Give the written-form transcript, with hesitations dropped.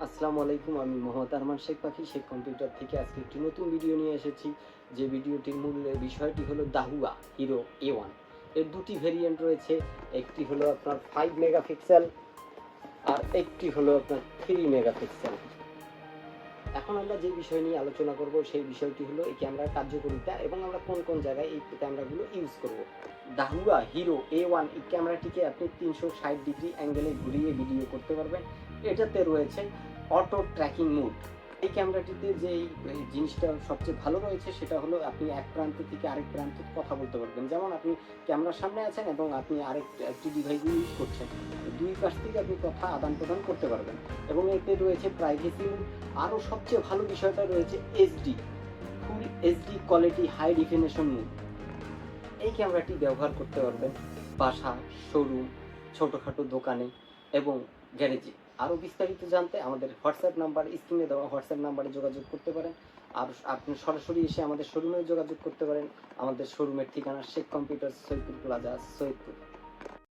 আসসালামু আলাইকুম। আমি মোহাম্মদ আরমান শেখ পাখি শেখ কম্পিউটার থেকে আজকে একটি নতুন ভিডিও নিয়ে এসেছি। যে ভিডিওটির মূল বিষয়টি হলো দাহুয়া হিরো A1। এর দুটি ভেরিয়েন্ট রয়েছে, একটি হলো আপনার 5 মেগাপিক্সেল আর একটি হলো আপনার 3 মেগাপিক্সেল। এখন আমরা যে বিষয় নিয়ে আলোচনা করব সেই বিষয়টি হলো এই ক্যামেরার কার্যকারিতা এবং আমরা কোন কোন জায়গায় এই ক্যামেরাগুলো ইউজ করব। দাহুয়া হিরো A1 এই ক্যামেরাটিকে আপনি 360 ডিগ্রি অ্যাঙ্গেলে ঘুরিয়ে ভিডিও করতে পারবেন। এটাতে রয়েছে অটো ট্র্যাকিং মোড। এই ক্যামেরাটিতে যে এই জিনিসটা সবচেয়ে ভালো রয়েছে সেটা হলো আপনি এক প্রান্ত থেকে আরেক প্রান্তে কথা বলতে পারবেন। যেমন আপনি ক্যামেরার সামনে আছেন এবং আপনি একটি ডিভাইস ইউজ করছেন, দুই পাশ থেকে আপনি কথা আদান প্রদান করতে পারবেন। এবং এতে রয়েছে প্রাইভেসি মোড। আরও সবচেয়ে ভালো বিষয়টা রয়েছে HD, full HD quality high definition mode. এই ক্যামেরাটি ব্যবহার করতে পারবেন বাসা, শোরুম, ছোটোখাটো দোকানে এবং গ্যারেজে। আরও বিস্তারিত জানতে আমাদের হোয়াটসঅ্যাপ নাম্বার, স্ক্রিনে দেওয়া হোয়াটসঅ্যাপ নাম্বারে যোগাযোগ করতে পারেন। আর আপনি সরাসরি এসে আমাদের শোরুমে যোগাযোগ করতে পারেন। আমাদের শোরুমের ঠিকানা শেখ কম্পিউটার, সৈয়দপুর প্লাজা, সৈয়দপুর।